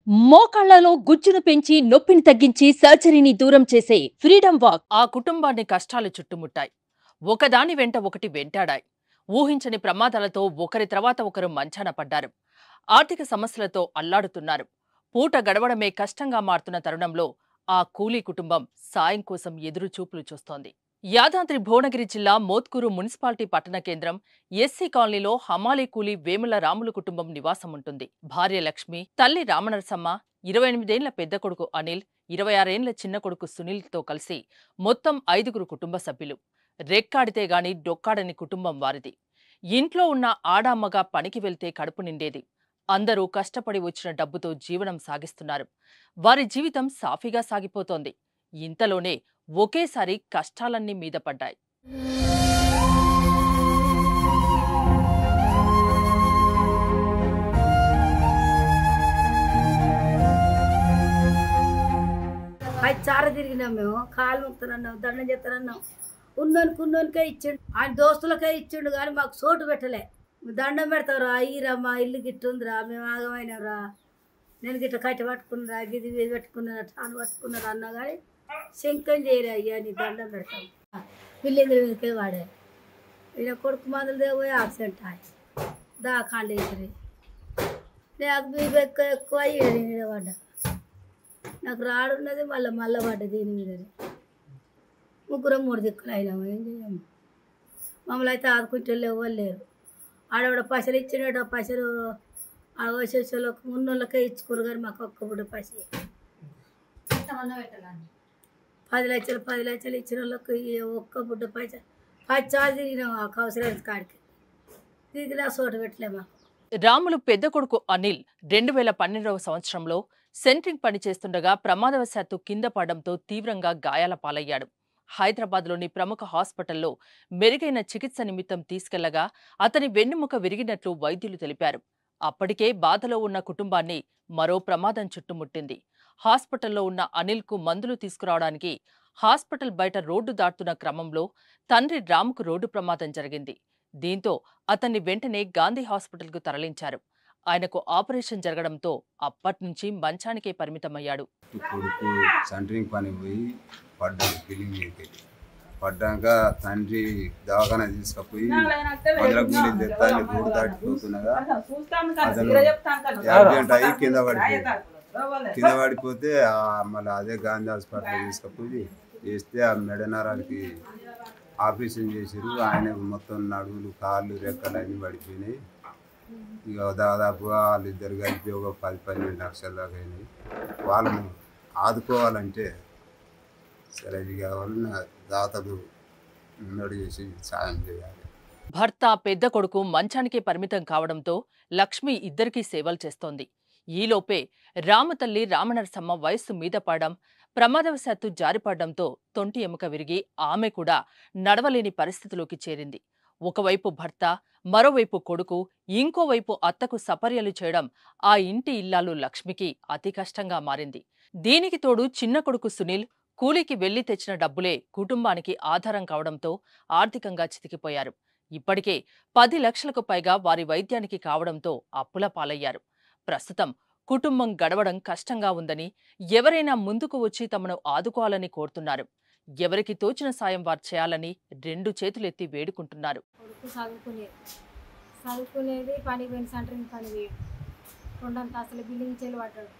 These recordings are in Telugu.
మోకాళ్లలో గుజ్జును పెంచి నొప్పిని తగ్గించి సర్జరీని దూరం చేసే ఫ్రీడమ్ వాక్ ఆ కుటుంబాన్ని కష్టాలు చుట్టుముట్టాయి. ఒకదాని వెంట ఒకటి వెంటాడాయి. ఊహించని ప్రమాదాలతో ఒకరి తర్వాత ఒకరు మంచాన పడ్డారు. ఆర్థిక సమస్యలతో అల్లాడుతున్నారు. పూట గడవడమే కష్టంగా మారుతున్న తరుణంలో ఆ కూలీ కుటుంబం సాయం కోసం ఎదురు చూపులు చూస్తోంది. యాదాద్రి భువనగిరి జిల్లా మోత్కూరు మున్సిపాలిటీ పట్టణ కేంద్రం ఎస్సీ కాలనీలో హమాలీ కూలీ వేముల రాములు కుటుంబం నివాసం ఉంటుంది. భార్య లక్ష్మి, తల్లి రామనరసమ్మ, 28 పెద్ద కొడుకు అనిల్, 26 చిన్న కొడుకు సునీల్తో కలిసి మొత్తం 5 కుటుంబ సభ్యులు. రెక్కాడితే గాని డొక్కాడని కుటుంబం వారిది. ఇంట్లో ఉన్న ఆడామగా పనికి వెళ్తే కడుపు నిండేది. అందరూ కష్టపడి వచ్చిన డబ్బుతో జీవనం సాగిస్తున్నారు. వారి జీవితం సాఫీగా సాగిపోతోంది. ఇంతలోనే ఒకేసారి కష్టాలన్నీ మీద పడ్డాయి. అది చార తిరిగినాం మేము, కాలు ముక్తానన్నాం, దండం చేస్తానన్నాం. ఉన్నోనికే ఇచ్చిండు, ఆయన దోస్తులకే ఇచ్చిండు, కానీ మాకు చోటు పెట్టలే. దండం పెడతావురా, అయ్యిరా మా ఇల్లు గిట్టుందిరా, మేము ఆగమైనరా, నేను గిట్ట కట్టి పట్టుకున్నారా, గిది ఇది పెట్టుకున్నారా, టాను పట్టుకున్నారా అన్నా కానీ శంకం చేయలే. అయ్యా నీ దండం పెడతాం. పిల్లలు మీదకే వాడే ఈయన కొడుకు మందులు పోయి యాక్సిడెంట్ అయ్యి దాకాండేసరి నాకు బీపీ ఎక్కువ అయ్యి పడ్డా. నాకు రాడున్నది మళ్ళీ పడ్డ దీని మీదనే. ముగ్గురం 3 దిక్కులు అయినాము. ఏం చేయము, మమ్మల్ని అయితే ఆదుకుంటే ఎవరు లేరు. ఆడవాడ పైసలు ఇచ్చినట్టు పైసలు ఆ వచ్చేసోళ్ళకి ఉన్నోళ్ళకే ఇచ్చుకోరు, కానీ మాకు ఒక్క బుడ్డ పైసలు 10 లక్షలు ఇచ్చిన వాళ్ళకి ఒక్క బుడ్డ పైసలు 10 సార్లు తిరిగినాం ఆ కౌసరాజ్ కాడికి, తిరిగినా చోటు పెట్టలే మాకు. రాములు పెద్ద కొడుకు అనిల్ 2012వ సంవత్సరంలో సెంట్రింగ్ పని చేస్తుండగా ప్రమాదవశాత్తు కింద పడడంతో తీవ్రంగా గాయాల పాలయ్యాడు. హైదరాబాద్లోని ప్రముఖ హాస్పిటల్లో మెరుగైన చికిత్స నిమిత్తం తీసుకెళ్లగా అతని వెన్నెముక విరిగినట్లు వైద్యులు తెలిపారు. అప్పటికే బాధలో ఉన్న కుటుంబాన్ని మరో ప్రమాదం చుట్టుముట్టింది. హాస్పిటల్లో ఉన్న అనిల్కు మందులు తీసుకురావడానికి హాస్పిటల్ బయట రోడ్డు దాటుతున్న క్రమంలో తండ్రి రాముకు రోడ్డు ప్రమాదం జరిగింది. దీంతో అతన్ని వెంటనే గాంధీ హాస్పిటల్కు తరలించారు. ఆయనకు ఆపరేషన్ జరగడంతో అప్పట్నుంచి మంచానికే పరిమితమయ్యాడు. కొడుకు సెంటరింగ్ పని పోయి పడ్డాడు, బిల్డింగ్ మీదకి పడ్డాక తండ్రి దవాఖాన తీసుకుపోయి మందుల గుండె తెస్తా రోడ్డు దాటిపోతుండగా అతను యాక్సిడెంట్ అయ్యి కింద పడిపోతే మళ్ళీ అదే గాంధీ హాస్పిటల్ తీసుకుపోయి చేస్తే ఆ మెడనరాలకి ఆపరేషన్ చేసారు. ఆయన మొత్తం నడువులు, కాళ్ళు, రెక్కలు అన్నీ పడిపోయినాయి. ఇక దాదాపుగా వాళ్ళిద్దరు కలిపి ఒక 10-12 లక్షల దాకా అయినాయి. వాళ్ళను ఆదుకోవాలంటే సరే కావాలని దాతలు మున్నడి చేసి సాయం చేయాలి. భర్త పెద్ద కొడుకు మంచానికే పరిమితం కావడంతో లక్ష్మి ఇద్దరికీ సేవలు చేస్తోంది. ఈలోపే రామతల్లి రామనరసమ్మ వయస్సు మీద పడడం, ప్రమాదవశాత్తు జారిపడడంతో తొంటి ఎముక విరిగి ఆమె కూడా నడవలేని పరిస్థితిలోకి చేరింది. ఒకవైపు భర్త, మరోవైపు కొడుకు, ఇంకోవైపు అత్తకు సపర్యలు చేయడం ఆ ఇంటి ఇల్లాలు లక్ష్మికి అతి కష్టంగా మారింది. దీనికి తోడు చిన్న కొడుకు సునీల్ కూలీకి వెళ్లి తెచ్చిన డబ్బులే కుటుంబానికి ఆధారం కావడంతో ఆర్థికంగా చితికిపోయారు. ఇప్పటికే 10 లక్షలకు పైగా వారి వైద్యానికి కావడంతో అప్పుల పాలయ్యారు. ప్రస్తుతం కుటుంబం గడవడం కష్టంగా ఉందని, ఎవరైనా ముందుకు వచ్చి తమను ఆదుకోవాలని కోరుతున్నారు. ఎవరికి తోచిన సాయం వారు చేయాలని 2 చేతులెత్తి వేడుకుంటున్నారు. చదువుకునేది పని పోయిన సెంటరింగ్ పని పోయి రెండంత అసలు బిల్డింగ్ చెల్లి పడ్డాడు.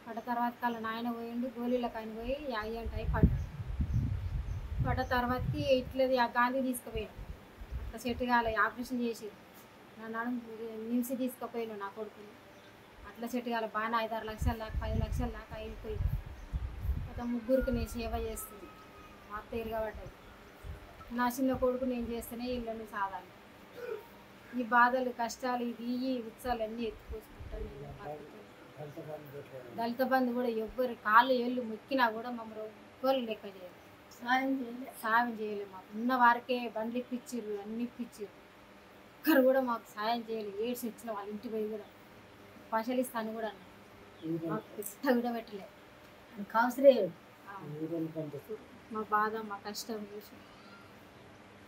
పడ్డ తర్వాత కల్లా నాయన పోయిండు, గోళీలకు ఆయన పోయి యాక్సిడెంట్ అయి పడ్డాడు. పడ్డ తర్వాతకి ఇట్లేదు ఆ గాంధీ తీసుకుపోయాడు. అట్లా సెట్ కాలే, ఆపరేషన్ చేసి నా నడుము నిమిషి తీసుకుపోయాను నా కొడుకుని. అట్లా సెట్ కాలే, బాగా 5-6 లక్షల దాకా 10 లక్షల దాకా అయిపోయి ఒక ముగ్గురికి నేను సేవ చేస్తుంది. మా అత్త ఎరగబడ్డది. నా చిన్న కొడుకు నేను చేస్తేనే ఇళ్ళని సాధాలి. ఈ బాధలు, కష్టాలు, ఈ ఉత్సాలు అన్నీ ఎత్తుకోసుకుంటాను. దళిత బంధు కూడా ఎవ్వరు కాళ్ళు ఏళ్ళు మొక్కినా కూడా మమ్మల్ని ఒక్కరు లెక్క చేయరు, సాయం చేయలేదు. మాకు ఉన్న వారికే బండ్లు ఇప్పించారు, అన్ని ఇప్పించారు. ఒక్కరు కూడా మాకు సాయం చేయలేదు. ఏడ్స్ వచ్చిన వాళ్ళ ఇంటి పోయి కూడా పైసలు ఇస్తాను కూడా మాకు పెద్ద కూడా పెట్టలేదు. మా బాధ, మా కష్టం చూసి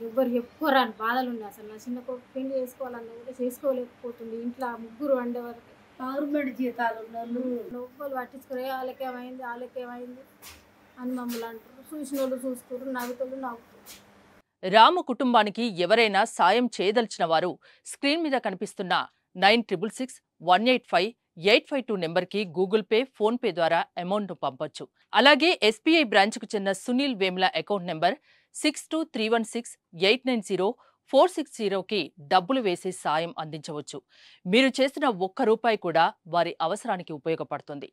ఎవ్వరు చెప్పుకోరాని బాధలు ఉన్నాయి. అసలు నా చిన్న కొడుకు పెళ్లి చేసుకోవాలన్నా కూడా చేసుకోలేకపోతుంది. ఇంట్లో ముగ్గురు వండే వరకు గవర్నమెంట్ జీతాలు ఉన్నోళ్ళు లోపలు పట్టించుకునే వాళ్ళకేమైంది అని మమ్మల్ని అంటారు. చూసిన వాళ్ళు చూస్తారు, నవ్వుతారు నవ్వుతారు. రాము కుటుంబానికి ఎవరైనా సాయం చేయదలిచిన వారు స్క్రీన్ మీద కనిపిస్తున్న 9661858552 నెంబర్కి గూగుల్ పే, ఫోన్ పే ద్వారా అమౌంట్ను పంపొచ్చు. అలాగే SBI బ్రాంచ్కు చెందిన సునీల్ వేముల అకౌంట్ నెంబర్ 623168904660కి డబ్బులు వేసి సాయం అందించవచ్చు. మీరు చేసిన ₹1 కూడా వారి అవసరానికి ఉపయోగపడుతుంది.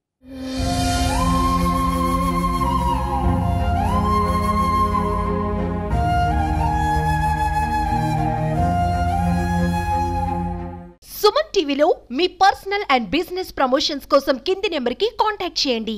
సుమన్ టీవీలో మీ పర్సనల్ అండ్ బిజినెస్ ప్రమోషన్స్ కోసం కింది నెంబర్కి కాంటాక్ట్ చేయండి.